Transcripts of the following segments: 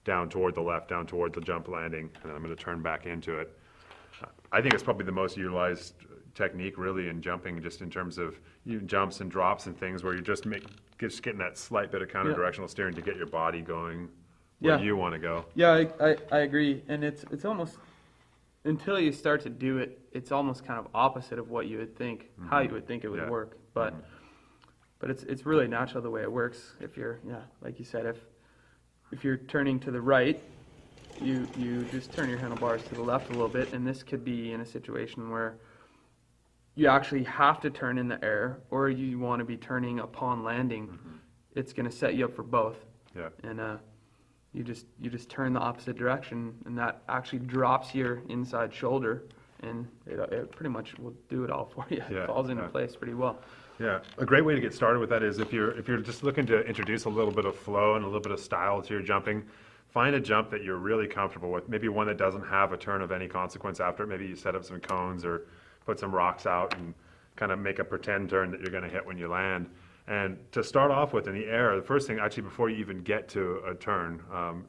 down toward the left, down toward the jump landing, and then I'm going to turn back into it. I think it's probably the most utilized technique really in jumping, just in terms of jumps and drops and things where you're just getting that slight bit of counter-directional steering to get your body going where you want to go. Yeah, I agree. And it's almost, until you start to do it, it's almost kind of opposite of what you would think, how you would think it would work. But it's really natural the way it works. If you're, like you said, if you're turning to the right, you just turn your handlebars to the left a little bit, and this could be in a situation where you actually have to turn in the air, or you want to be turning upon landing. It's going to set you up for both. Yeah. And you just turn the opposite direction, and that actually drops your inside shoulder, and it pretty much will do it all for you. It falls into place pretty well. Yeah, a great way to get started with that is if you're just looking to introduce a little bit of flow and a little bit of style to your jumping, find a jump that you're really comfortable with, maybe one that doesn't have a turn of any consequence after it. Maybe you set up some cones or put some rocks out and kind of make a pretend turn that you're going to hit when you land. And to start off with in the air, the first thing, actually before you even get to a turn,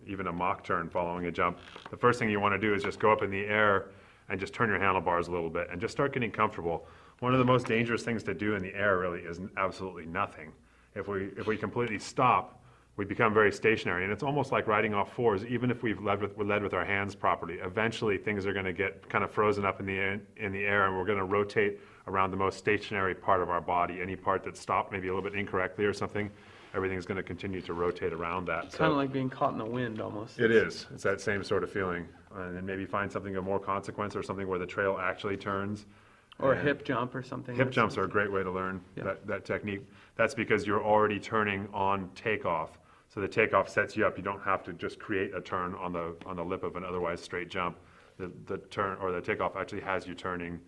even a mock turn following a jump, the first thing you want to do is just go up in the air and just turn your handlebars a little bit and just start getting comfortable. One of the most dangerous things to do in the air really is absolutely nothing. If we completely stop, we become very stationary, and it's almost like riding off fours. Even if we're led with our hands properly, eventually things are going to get kind of frozen up in the air, and we're going to rotate around the most stationary part of our body. Any part that stopped maybe a little bit incorrectly or something, everything's going to continue to rotate around that. It's kind of like being caught in the wind almost. It is. It's that same sort of feeling. And then maybe find something of more consequence, or something where the trail actually turns. Or a hip jump or something. Hip jumps are a great way to learn that technique. That's because you're already turning on takeoff. So the takeoff sets you up. You don't have to just create a turn on the lip of an otherwise straight jump. The turn or the takeoff actually has you turning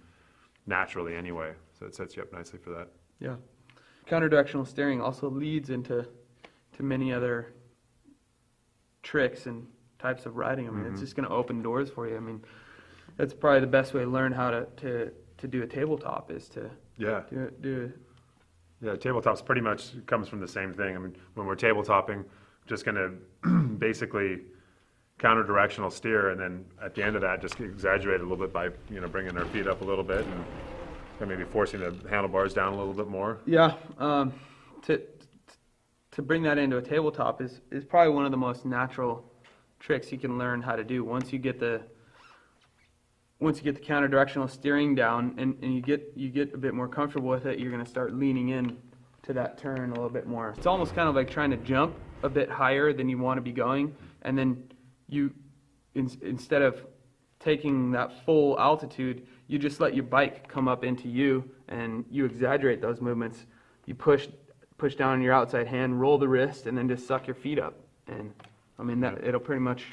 naturally anyway. So it sets you up nicely for that. Yeah. Counter-directional steering also leads into many other tricks and types of riding. I mean, it's just going to open doors for you. I mean, that's probably the best way to learn how to do a tabletop is to do it. Yeah, tabletops pretty much comes from the same thing. I mean, when we're tabletopping, just going to basically counter-directional steer, and then at the end of that, just exaggerate a little bit by bringing our feet up a little bit and maybe forcing the handlebars down a little bit more. Yeah, to bring that into a tabletop is probably one of the most natural tricks you can learn how to do. Once you get the counter-directional steering down and you get a bit more comfortable with it, you're going to start leaning in to that turn a little bit more. It's almost kind of like trying to jump a bit higher than you want to be going, and then you, instead of taking that full altitude, you just let your bike come up into you, and you exaggerate those movements. You push down on your outside hand, roll the wrist, and then just suck your feet up. And I mean that it'll pretty much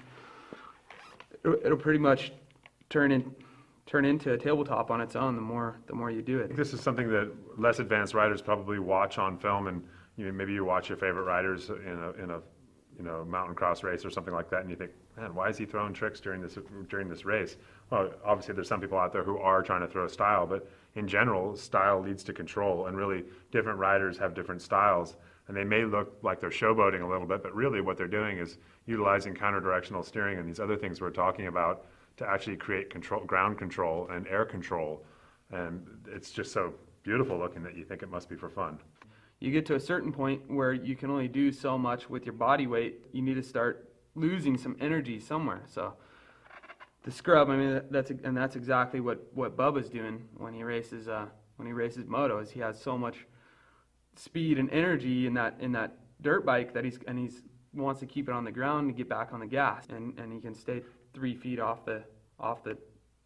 turn into a tabletop on its own the more you do it. This is something that less advanced riders probably watch on film, and maybe you watch your favorite riders in a mountain cross race or something like that, and you think, man, why is he throwing tricks during this race? Well, obviously there's some people out there who are trying to throw style, but in general, style leads to control, and really different riders have different styles, and they may look like they're showboating a little bit, but really what they're doing is utilizing counter-directional steering and these other things we're talking about to actually create ground control and air control, and it's just so beautiful looking that you think it must be for fun. You get to a certain point where you can only do so much with your body weight. You need to start losing some energy somewhere. So the scrub, I mean, that's exactly what Bubba's doing when he races moto. Is he has so much speed and energy in that dirt bike that he wants to keep it on the ground to get back on the gas, and he can stay 3 feet off the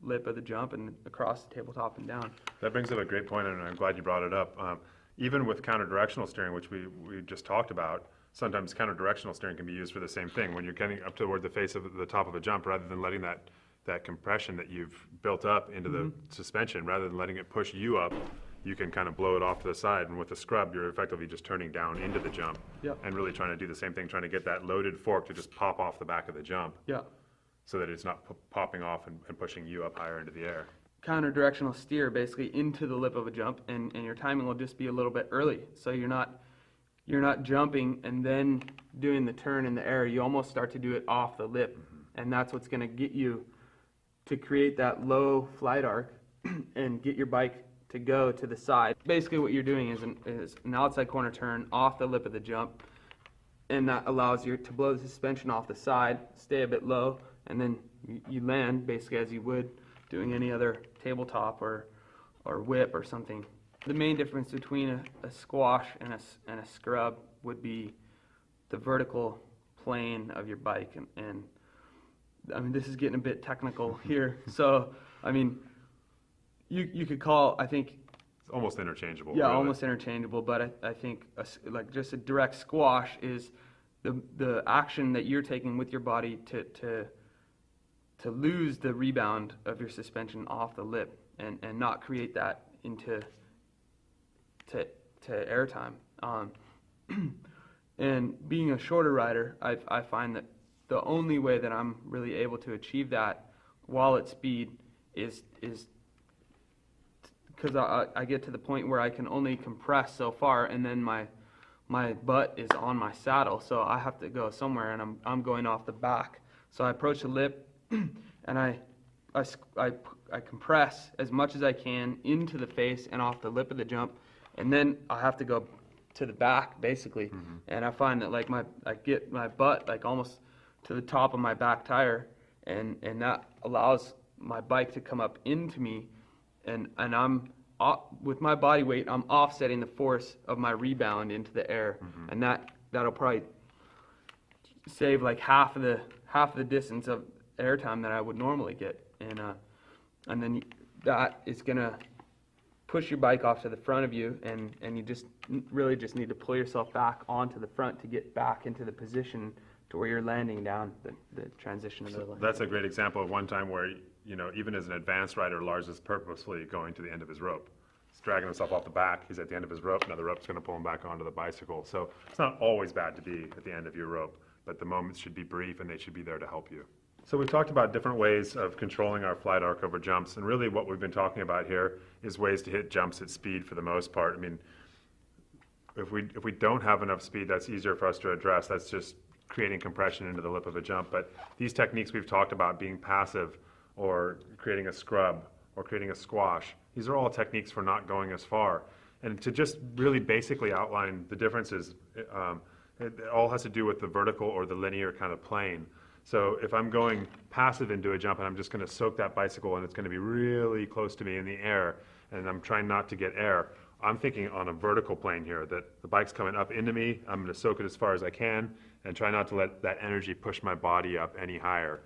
lip of the jump and across the tabletop and down. That brings up a great point, and I'm glad you brought it up. Even with counter-directional steering, which we just talked about, sometimes counter-directional steering can be used for the same thing. When you're getting up toward the face of the top of a jump, rather than letting that compression that you've built up into the suspension, rather than letting it push you up, you can kind of blow it off to the side. And with the scrub, you're effectively just turning down into the jump and really trying to do the same thing, trying to get that loaded fork to just pop off the back of the jump. Yeah. So that it's not popping off and pushing you up higher into the air. Counter-directional steer basically into the lip of a jump, and your timing will just be a little bit early, so you're not you're not jumping and then doing the turn in the air. You almost start to do it off the lip, and that's what's going to get you to create that low flight arc and get your bike to go to the side. Basically what you're doing is an outside corner turn off the lip of the jump, and that allows you to blow the suspension off the side, stay a bit low, and then you land basically as you would doing any other tabletop or whip or something. The main difference between a squash and a scrub would be the vertical plane of your bike, and I mean, this is getting a bit technical here. So, I mean, you could call, I think, It's almost interchangeable. yeah, really. almost interchangeable. But I think like just a direct squash is the action that you're taking with your body to lose the rebound of your suspension off the lip and not create that into airtime. And being a shorter rider, I find that the only way that I'm really able to achieve that while at speed is because I get to the point where I can only compress so far, and then my butt is on my saddle, so I have to go somewhere, and I'm going off the back. So I approach the lip, and I compress as much as I can into the face and off the lip of the jump, and then I have to go to the back basically. And I find that like I get my butt like almost to the top of my back tire, and that allows my bike to come up into me, and I'm with my body weight, I'm offsetting the force of my rebound into the air, and that'll probably save like half of the distance of airtime that I would normally get, and then that is gonna push your bike off to the front of you, and you just really just need to pull yourself back onto the front to get back into the position to where you're landing down the transition of the line. That's a great example of one time where, you know, even as an advanced rider, Lars is purposefully going to the end of his rope. He's dragging himself off the back. He's at the end of his rope. Now the rope's going to pull him back onto the bicycle. So it's not always bad to be at the end of your rope, but the moments should be brief and they should be there to help you. So we've talked about different ways of controlling our flight arc over jumps, and really what we've been talking about here is ways to hit jumps at speed for the most part. I mean, if we don't have enough speed, that's easier for us to address. That's just creating compression into the lip of a jump. But these techniques we've talked about, being passive or creating a scrub or creating a squash, these are all techniques for not going as far. And to just really basically outline the differences, it all has to do with the vertical or the linear kind of plane. So if I'm going passive into a jump and I'm just going to soak that bicycle and it's going to be really close to me in the air and I'm trying not to get air, I'm thinking on a vertical plane here, that the bike's coming up into me, I'm going to soak it as far as I can and try not to let that energy push my body up any higher.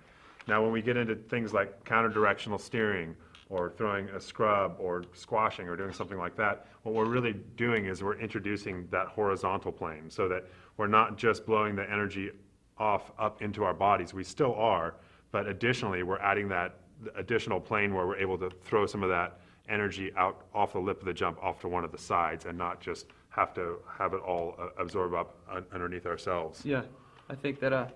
Now when we get into things like counter-directional steering or throwing a scrub or squashing or doing something like that, what we're really doing is we're introducing that horizontal plane so that we're not just blowing the energy off up into our bodies. We still are, but additionally we're adding that additional plane where we're able to throw some of that energy out off the lip of the jump off to one of the sides and not just have to have it all absorb up underneath ourselves. Yeah, I think that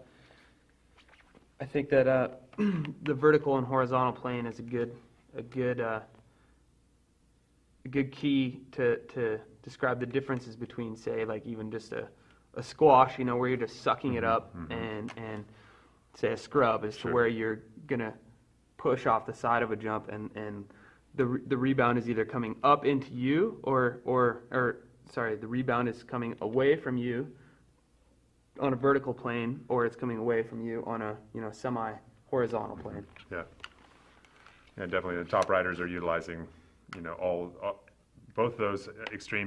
the vertical and horizontal plane is a good key to describe the differences between, say, like even just a squash, you know, where you're just sucking it up, and say a scrub is to where you're gonna push off the side of a jump, and the rebound is either coming up into you or the rebound is coming away from you on a vertical plane, or it's coming away from you on a, you know, semi-horizontal plane. Yeah. Yeah, definitely. The top riders are utilizing, you know, both those extremes